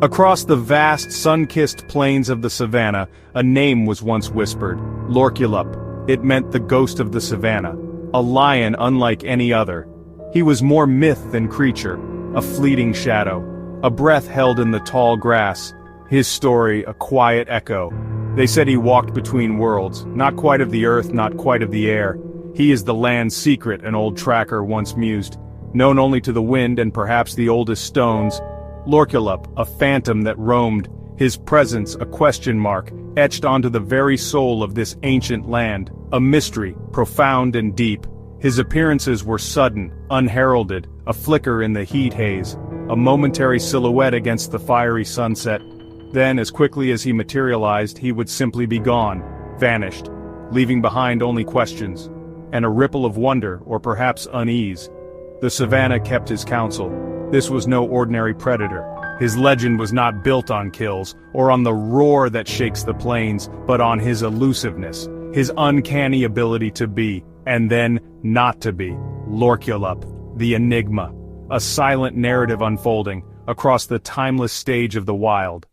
Across the vast, sun-kissed plains of the savannah, a name was once whispered, Lorkulup. It meant the ghost of the savannah, a lion unlike any other. He was more myth than creature, a fleeting shadow, a breath held in the tall grass, his story a quiet echo. They said he walked between worlds, not quite of the earth, not quite of the air. He is the land's secret, an old tracker once mused, known only to the wind and perhaps the oldest stones. Lorkulup, a phantom that roamed, his presence a question mark, etched onto the very soul of this ancient land, a mystery, profound and deep. His appearances were sudden, unheralded, a flicker in the heat haze, a momentary silhouette against the fiery sunset. Then, as quickly as he materialized, he would simply be gone, vanished, leaving behind only questions, and a ripple of wonder, or perhaps unease. The savannah kept his counsel. This was no ordinary predator. His legend was not built on kills, or on the roar that shakes the plains, but on his elusiveness, his uncanny ability to be, and then not to be. Lorkulup, the enigma, a silent narrative unfolding across the timeless stage of the wild.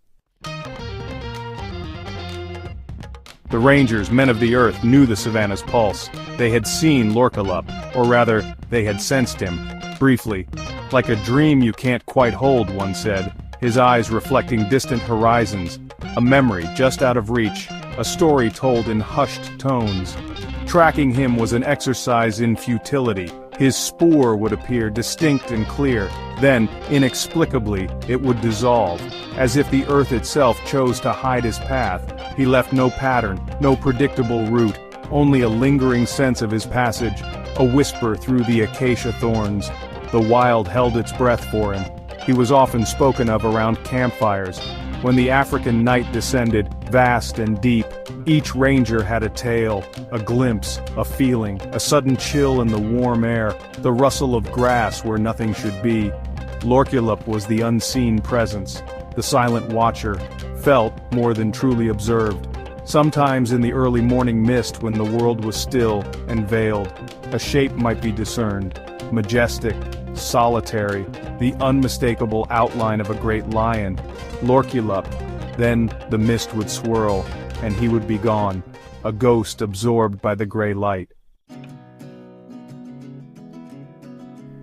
The rangers, men of the earth, knew the savannah's pulse. They had seen Lorkulup, or rather, they had sensed him, briefly. Like a dream you can't quite hold, one said, his eyes reflecting distant horizons, a memory just out of reach, a story told in hushed tones. Tracking him was an exercise in futility. His spoor would appear distinct and clear, then, inexplicably, it would dissolve, as if the earth itself chose to hide his path. He left no pattern, no predictable route, only a lingering sense of his passage, a whisper through the acacia thorns. The wild held its breath for him. He was often spoken of around campfires. When the African night descended, vast and deep, each ranger had a tale, a glimpse, a feeling, a sudden chill in the warm air, the rustle of grass where nothing should be. Lorkulup was the unseen presence, the silent watcher, felt more than truly observed. Sometimes in the early morning mist when the world was still and veiled, a shape might be discerned, majestic, solitary, the unmistakable outline of a great lion. Lorkulup. Then the mist would swirl, and he would be gone, a ghost absorbed by the gray light.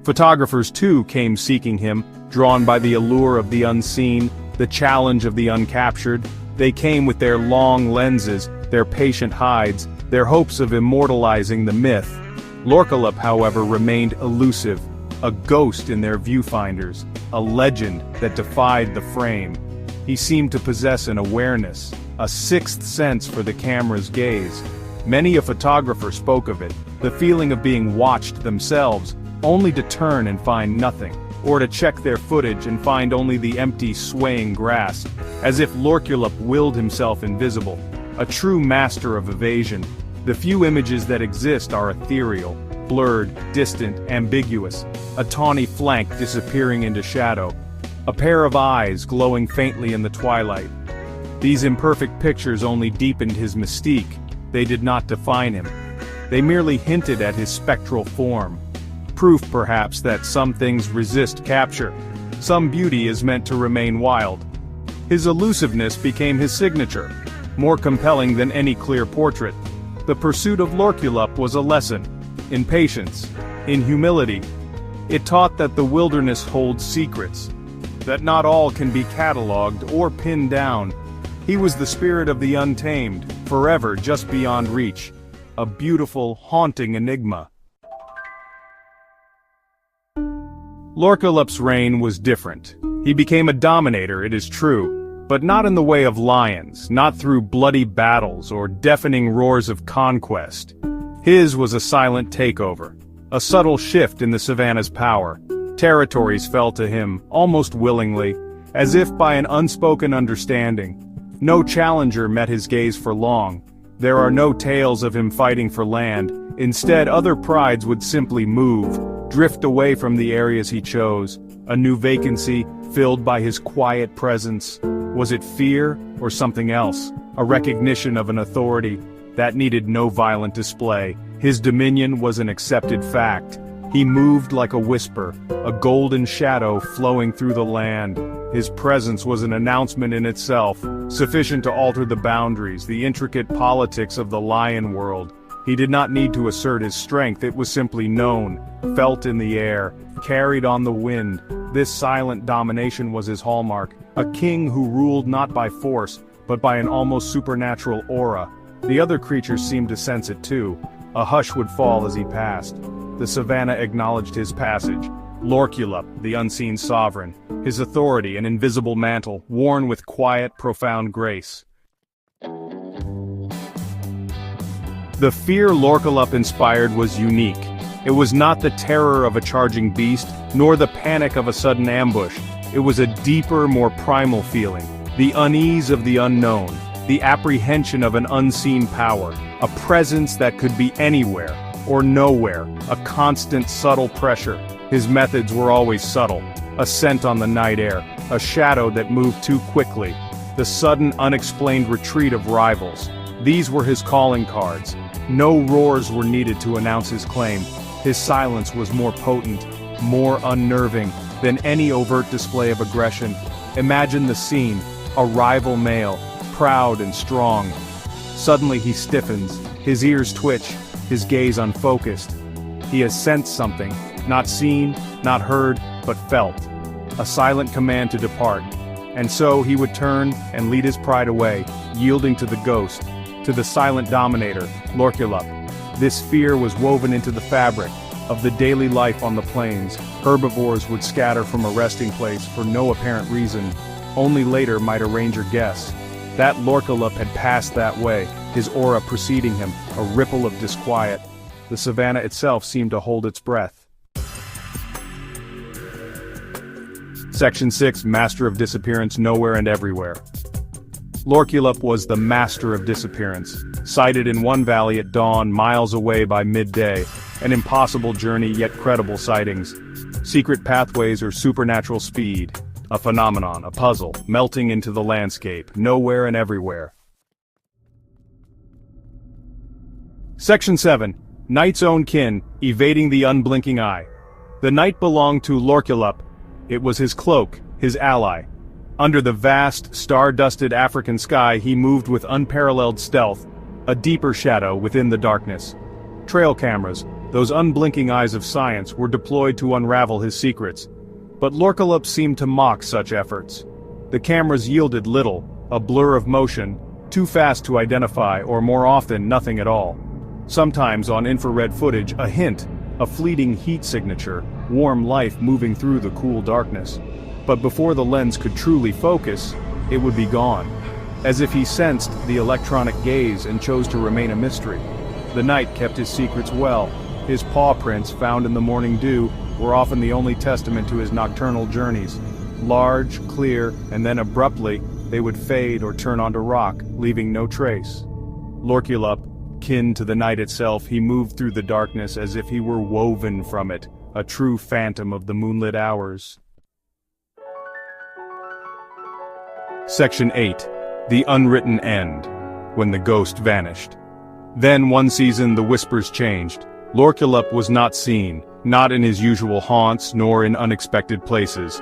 Photographers too came seeking him, drawn by the allure of the unseen, the challenge of the uncaptured. They came with their long lenses, their patient hides, their hopes of immortalizing the myth. Lorkulup, however, remained elusive, a ghost in their viewfinders, a legend that defied the frame. He seemed to possess an awareness, a sixth sense for the camera's gaze. Many a photographer spoke of it, the feeling of being watched themselves, only to turn and find nothing, or to check their footage and find only the empty, swaying grass, as if Lorkulup willed himself invisible, a true master of evasion. The few images that exist are ethereal, blurred, distant, ambiguous, a tawny flank disappearing into shadow, a pair of eyes glowing faintly in the twilight. These imperfect pictures only deepened his mystique. They did not define him. They merely hinted at his spectral form. Proof, perhaps, that some things resist capture. Some beauty is meant to remain wild. His elusiveness became his signature, more compelling than any clear portrait. The pursuit of Lorkulup was a lesson, in patience, in humility. It taught that the wilderness holds secrets, that not all can be catalogued or pinned down. He was the spirit of the untamed, forever just beyond reach, a beautiful, haunting enigma. Lorkulup's reign was different. He became a dominator, it is true, but not in the way of lions, not through bloody battles or deafening roars of conquest. His was a silent takeover, a subtle shift in the savannah's power. Territories fell to him, almost willingly, as if by an unspoken understanding. No challenger met his gaze for long. There are no tales of him fighting for land. Instead, other prides would simply move, drift away from the areas he chose, a new vacancy filled by his quiet presence. Was it fear or something else? A recognition of an authority that needed no violent display. His dominion was an accepted fact. He moved like a whisper, a golden shadow flowing through the land. His presence was an announcement in itself, sufficient to alter the boundaries, the intricate politics of the lion world. He did not need to assert his strength, it was simply known, felt in the air, carried on the wind. This silent domination was his hallmark, a king who ruled not by force, but by an almost supernatural aura. The other creatures seemed to sense it too. A hush would fall as he passed. The savannah acknowledged his passage. Lorkulup, the unseen sovereign, his authority an invisible mantle, worn with quiet, profound grace. The fear Lorkulup inspired was unique. It was not the terror of a charging beast, nor the panic of a sudden ambush. It was a deeper, more primal feeling, the unease of the unknown, the apprehension of an unseen power, a presence that could be anywhere, or nowhere, a constant subtle pressure. His methods were always subtle, a scent on the night air, a shadow that moved too quickly, the sudden unexplained retreat of rivals. These were his calling cards. No roars were needed to announce his claim. His silence was more potent, more unnerving, than any overt display of aggression. Imagine the scene, a rival male, proud and strong. Suddenly he stiffens, his ears twitch, his gaze unfocused. He has sensed something, not seen, not heard, but felt. A silent command to depart. And so he would turn and lead his pride away, yielding to the ghost, to the silent dominator, Lorkulup. This fear was woven into the fabric of the daily life on the plains. Herbivores would scatter from a resting place for no apparent reason. Only later might a ranger guess. That Lorkulup had passed that way, his aura preceding him, a ripple of disquiet. The savannah itself seemed to hold its breath. Section 6, Master of Disappearance Nowhere and Everywhere. Lorkulup was the master of disappearance, sighted in one valley at dawn, miles away by midday, an impossible journey yet credible sightings, secret pathways or supernatural speed, a phenomenon, a puzzle, melting into the landscape, nowhere and everywhere. Section 7, Night's Own Kin, Evading the Unblinking Eye. The night belonged to Lorkulup. It was his cloak, his ally. Under the vast, star-dusted African sky he moved with unparalleled stealth, a deeper shadow within the darkness. Trail cameras, those unblinking eyes of science, were deployed to unravel his secrets. But Lorkulup seemed to mock such efforts. The cameras yielded little, a blur of motion, too fast to identify or more often nothing at all. Sometimes on infrared footage a hint, a fleeting heat signature, warm life moving through the cool darkness. But before the lens could truly focus, it would be gone. As if he sensed the electronic gaze and chose to remain a mystery. The night kept his secrets well. His paw prints, found in the morning dew, were often the only testament to his nocturnal journeys. Large, clear, and then abruptly, they would fade or turn onto rock, leaving no trace. Lorkulup, kin to the night itself, he moved through the darkness as if he were woven from it, a true phantom of the moonlit hours. Section 8, The Unwritten End, When the Ghost Vanished. Then one season the whispers changed. Lorkulup was not seen, not in his usual haunts nor in unexpected places.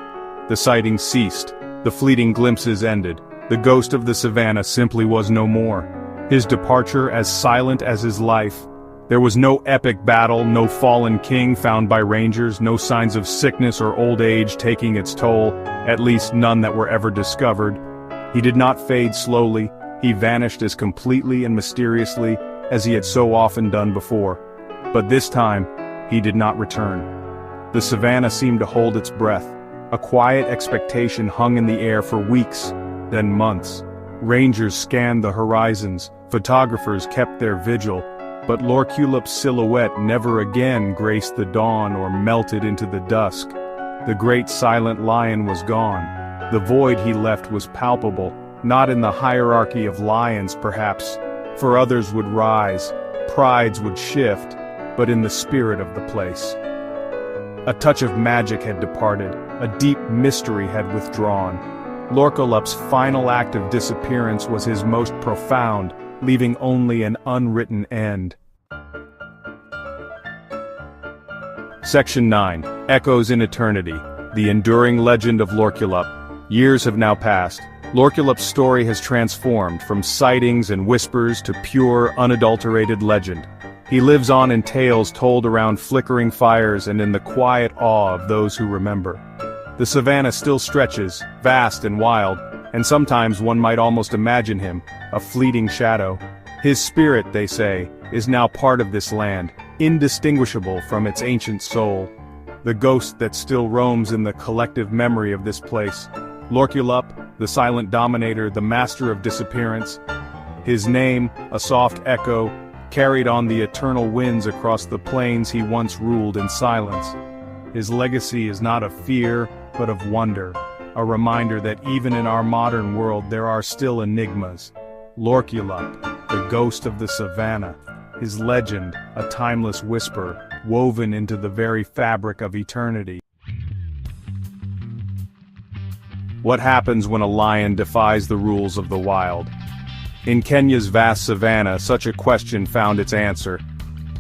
The sightings ceased, the fleeting glimpses ended, the ghost of the savannah simply was no more. His departure as silent as his life. There was no epic battle, no fallen king found by rangers, no signs of sickness or old age taking its toll, at least none that were ever discovered. He did not fade slowly, he vanished as completely and mysteriously as he had so often done before. But this time, he did not return. The savannah seemed to hold its breath. A quiet expectation hung in the air for weeks, then months. Rangers scanned the horizons, photographers kept their vigil, but Lorkulup's silhouette never again graced the dawn or melted into the dusk. The great silent lion was gone. The void he left was palpable, not in the hierarchy of lions perhaps, for others would rise, prides would shift, but in the spirit of the place. A touch of magic had departed, a deep mystery had withdrawn. Lorkulup's final act of disappearance was his most profound, leaving only an unwritten end. Section 9. Echoes in Eternity. The enduring legend of Lorkulup. Years have now passed. Lorkulup's story has transformed from sightings and whispers to pure, unadulterated legend. He lives on in tales told around flickering fires and in the quiet awe of those who remember. The Savannah still stretches, vast and wild, and sometimes one might almost imagine him, a fleeting shadow. His spirit, they say, is now part of this land, indistinguishable from its ancient soul. The ghost that still roams in the collective memory of this place. Lorkulup, the silent dominator, the master of disappearance. His name, a soft echo, carried on the eternal winds across the plains he once ruled in silence. His legacy is not of fear, but of wonder, a reminder that even in our modern world there are still enigmas. Lorkulup, the ghost of the Savannah, his legend, a timeless whisper, woven into the very fabric of eternity. What happens when a lion defies the rules of the wild? In Kenya's vast savanna, such a question found its answer.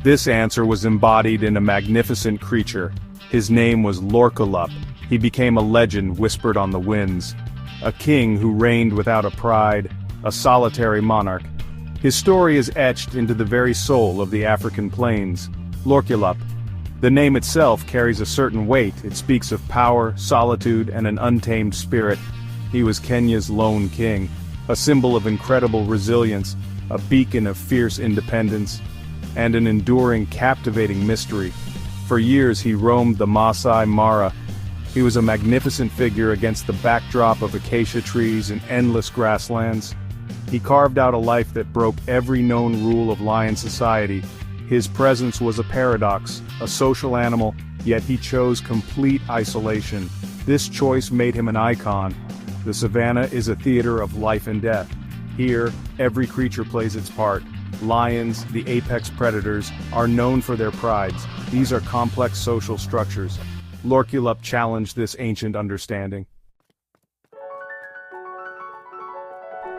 This answer was embodied in a magnificent creature. His name was Lorkulup. He became a legend whispered on the winds. A king who reigned without a pride, a solitary monarch. His story is etched into the very soul of the African plains. Lorkulup. The name itself carries a certain weight. It speaks of power, solitude, and an untamed spirit. He was Kenya's lone king, a symbol of incredible resilience, a beacon of fierce independence, and an enduring, captivating mystery. For years he roamed the Masai Mara. He was a magnificent figure against the backdrop of acacia trees and endless grasslands. He carved out a life that broke every known rule of lion society. His presence was a paradox, a social animal, yet he chose complete isolation. This choice made him an icon. The savannah is a theater of life and death. Here, every creature plays its part. Lions, the apex predators, are known for their prides. These are complex social structures. Lorkulup challenged this ancient understanding.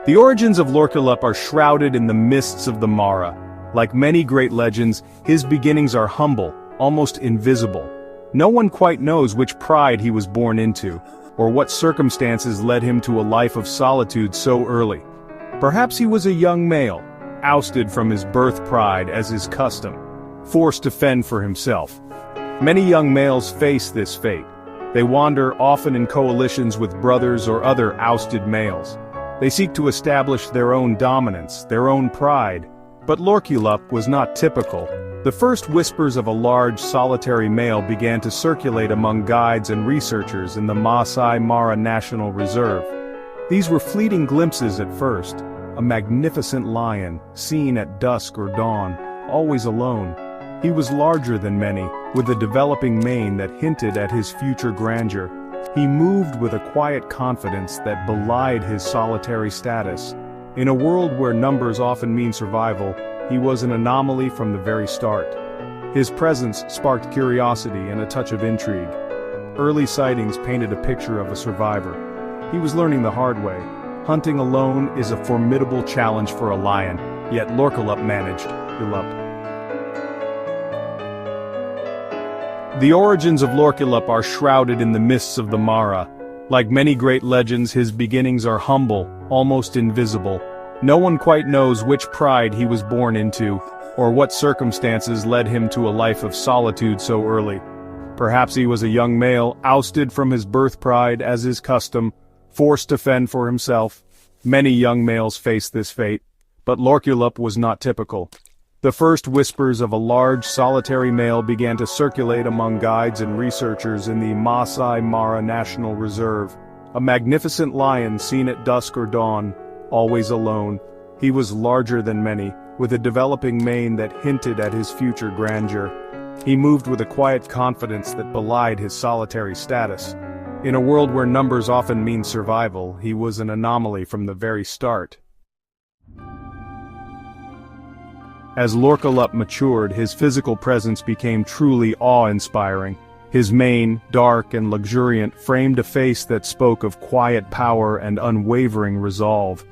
The origins of Lorkulup are shrouded in the mists of the Mara. Like many great legends, his beginnings are humble, almost invisible. No one quite knows which pride he was born into, or what circumstances led him to a life of solitude so early. Perhaps he was a young male, ousted from his birth pride as is custom, forced to fend for himself. Many young males face this fate. They wander often in coalitions with brothers or other ousted males. They seek to establish their own dominance, their own pride. But Lorkulup was not typical. The first whispers of a large, solitary male began to circulate among guides and researchers in the Masai Mara National Reserve. These were fleeting glimpses at first. A magnificent lion, seen at dusk or dawn, always alone. He was larger than many, with a developing mane that hinted at his future grandeur. He moved with a quiet confidence that belied his solitary status. In a world where numbers often mean survival, he was an anomaly from the very start. His presence sparked curiosity and a touch of intrigue. Early sightings painted a picture of a survivor. He was learning the hard way. Hunting alone is a formidable challenge for a lion, yet Lorkulup managed. The origins of Lorkulup are shrouded in the mists of the Mara. Like many great legends, his beginnings are humble, almost invisible. No one quite knows which pride he was born into, or what circumstances led him to a life of solitude so early. Perhaps he was a young male, ousted from his birth pride as is custom, forced to fend for himself. Many young males face this fate, but Lorkulup was not typical. The first whispers of a large, solitary male began to circulate among guides and researchers in the Masai Mara National Reserve. A magnificent lion seen at dusk or dawn, always alone. He was larger than many, with a developing mane that hinted at his future grandeur. He moved with a quiet confidence that belied his solitary status. In a world where numbers often mean survival, he was an anomaly from the very start. As Lorkulup matured, his physical presence became truly awe-inspiring. His mane, dark and luxuriant, framed a face that spoke of quiet power and unwavering resolve.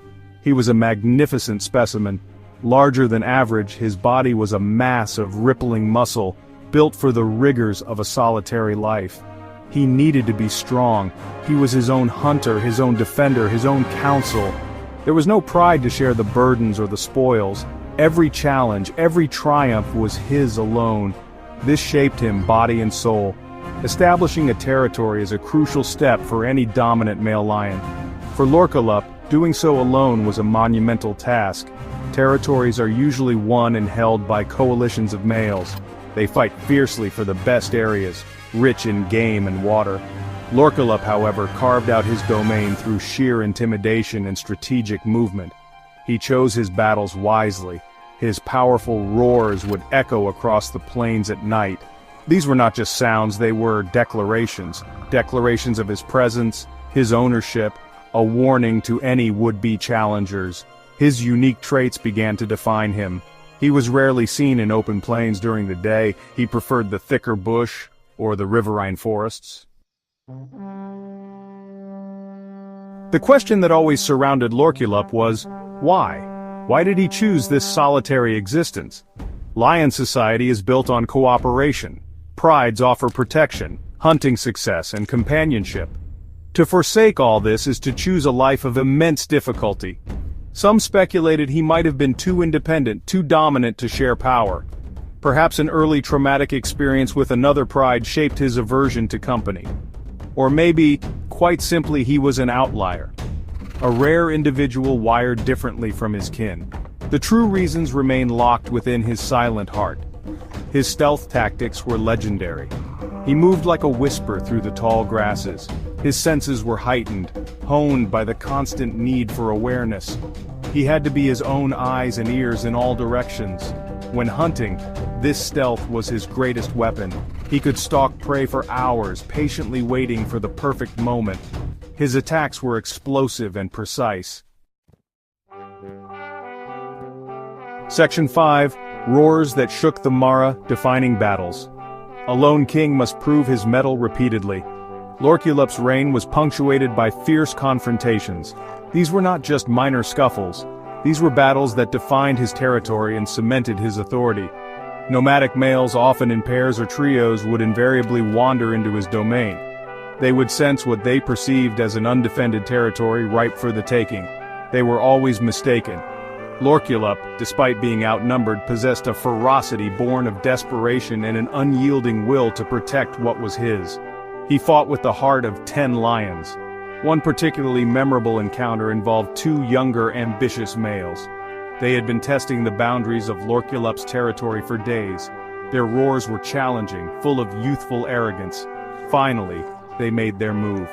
He was a magnificent specimen. Larger than average, his body was a mass of rippling muscle, built for the rigors of a solitary life. He needed to be strong. He was his own hunter, his own defender, his own counsel. There was no pride to share the burdens or the spoils. Every challenge, every triumph was his alone. This shaped him body and soul. Establishing a territory is a crucial step for any dominant male lion. For Lorkulup, doing so alone was a monumental task. Territories are usually won and held by coalitions of males. They fight fiercely for the best areas, rich in game and water. Lorkulup, however, carved out his domain through sheer intimidation and strategic movement. He chose his battles wisely. His powerful roars would echo across the plains at night. These were not just sounds, they were declarations. Declarations of his presence, his ownership, a warning to any would-be challengers. His unique traits began to define him. He was rarely seen in open plains during the day. He preferred the thicker bush or the riverine forests. The question that always surrounded Lorkulup was, why? Why did he choose this solitary existence? Lion society is built on cooperation. Prides offer protection, hunting success, and companionship. To forsake all this is to choose a life of immense difficulty. Some speculated he might have been too independent, too dominant to share power. Perhaps an early traumatic experience with another pride shaped his aversion to company. Or maybe, quite simply, he was an outlier. A rare individual wired differently from his kin. The true reasons remain locked within his silent heart. His stealth tactics were legendary. He moved like a whisper through the tall grasses. His senses were heightened, honed by the constant need for awareness. He had to be his own eyes and ears in all directions. When hunting, this stealth was his greatest weapon. He could stalk prey for hours, patiently waiting for the perfect moment. His attacks were explosive and precise. Section 5. Roars that shook the Mara, defining battles. A lone king must prove his mettle repeatedly. Lorkulup's reign was punctuated by fierce confrontations. These were not just minor scuffles. These were battles that defined his territory and cemented his authority. Nomadic males, often in pairs or trios, would invariably wander into his domain. They would sense what they perceived as an undefended territory ripe for the taking. They were always mistaken. Lorkulup, despite being outnumbered, possessed a ferocity born of desperation and an unyielding will to protect what was his. He fought with the heart of 10 lions. One particularly memorable encounter involved 2 younger, ambitious males. They had been testing the boundaries of Lorkulup's territory for days. Their roars were challenging, full of youthful arrogance. Finally, they made their move.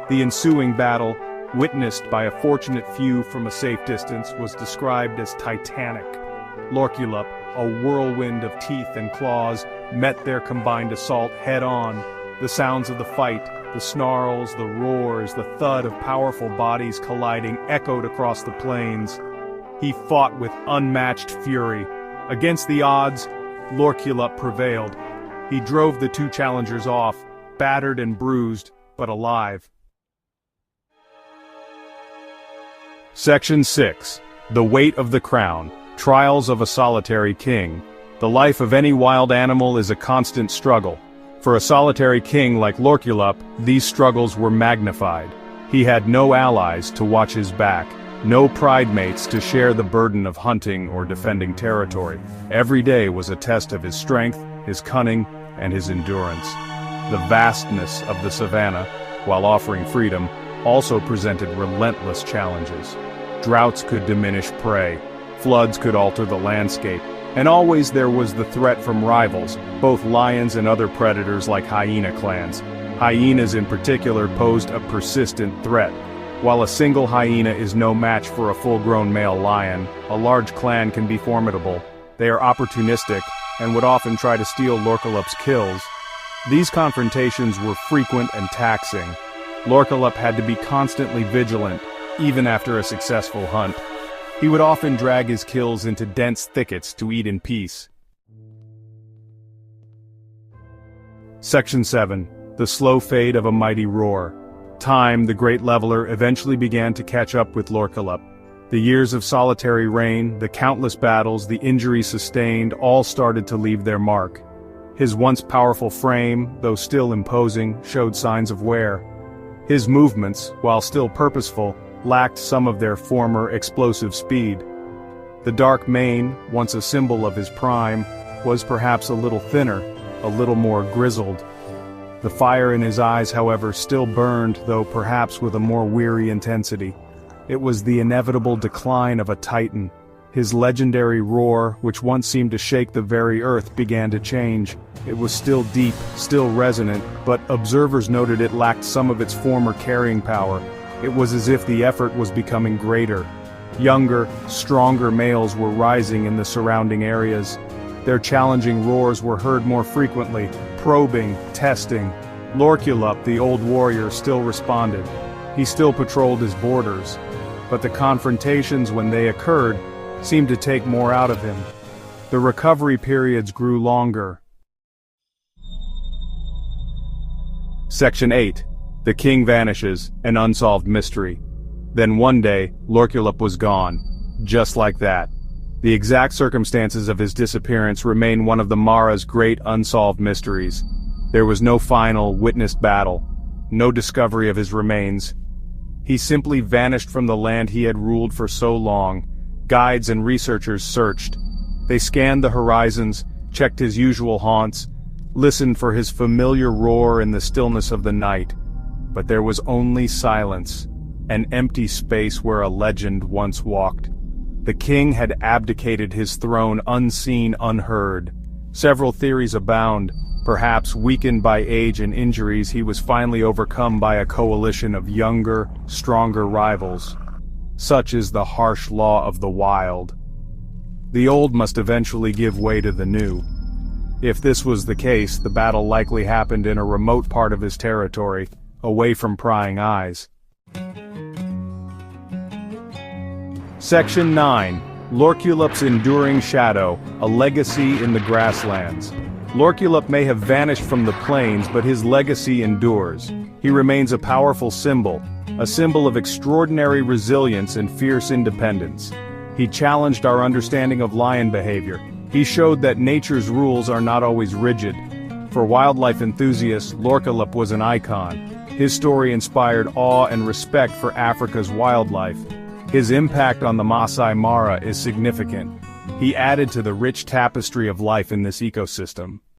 The ensuing battle, witnessed by a fortunate few from a safe distance, was described as titanic. Lorkulup, a whirlwind of teeth and claws, met their combined assault head-on. The sounds of the fight, the snarls, the roars, the thud of powerful bodies colliding echoed across the plains. He fought with unmatched fury. Against the odds, Lorkulup prevailed. He drove the 2 challengers off, battered and bruised, but alive. Section 6. The Weight of the Crown. Trials of a Solitary King. The life of any wild animal is a constant struggle. For a solitary king like Lorkulup, these struggles were magnified. He had no allies to watch his back, no pride mates to share the burden of hunting or defending territory. Every day was a test of his strength, his cunning, and his endurance. The vastness of the Savannah, while offering freedom, also presented relentless challenges. Droughts could diminish prey, floods could alter the landscape, and always there was the threat from rivals, both lions and other predators like hyena clans. Hyenas in particular posed a persistent threat. While a single hyena is no match for a full-grown male lion, a large clan can be formidable. They are opportunistic, and would often try to steal Lorkulup's kills. These confrontations were frequent and taxing. Lorkulup had to be constantly vigilant, even after a successful hunt. He would often drag his kills into dense thickets to eat in peace. Section 7. The Slow Fade of a Mighty Roar. Time, the great leveler, eventually began to catch up with Lorkulup. The years of solitary reign, the countless battles, the injuries sustained, all started to leave their mark. His once powerful frame, though still imposing, showed signs of wear. His movements, while still purposeful, lacked some of their former explosive speed. The dark mane, once a symbol of his prime, was perhaps a little thinner, a little more grizzled. The fire in his eyes, however, still burned, though perhaps with a more weary intensity. It was the inevitable decline of a titan. His legendary roar, which once seemed to shake the very earth, began to change. It was still deep, still resonant, but observers noted it lacked some of its former carrying power. It was as if the effort was becoming greater. Younger, stronger males were rising in the surrounding areas. Their challenging roars were heard more frequently, probing, testing. Lorkulup, the old warrior, still responded. He still patrolled his borders. But the confrontations, when they occurred, seemed to take more out of him. The recovery periods grew longer. Section 8. The king vanishes, an unsolved mystery. Then one day, Lorkulup was gone. Just like that. The exact circumstances of his disappearance remain one of the Mara's great unsolved mysteries. There was no final, witnessed battle. No discovery of his remains. He simply vanished from the land he had ruled for so long. Guides and researchers searched. They scanned the horizons, checked his usual haunts, listened for his familiar roar in the stillness of the night. But there was only silence, an empty space where a legend once walked. The king had abdicated his throne unseen, unheard. Several theories abound. Perhaps weakened by age and injuries, he was finally overcome by a coalition of younger, stronger rivals. Such is the harsh law of the wild. The old must eventually give way to the new. If this was the case, the battle likely happened in a remote part of his territory, away from prying eyes. Section 9. Lorkulup's Enduring Shadow, a Legacy in the Grasslands. Lorkulup may have vanished from the plains, but his legacy endures. He remains a powerful symbol, a symbol of extraordinary resilience and fierce independence. He challenged our understanding of lion behavior. He showed that nature's rules are not always rigid. For wildlife enthusiasts, Lorkulup was an icon. His story inspired awe and respect for Africa's wildlife. His impact on the Masai Mara is significant. He added to the rich tapestry of life in this ecosystem.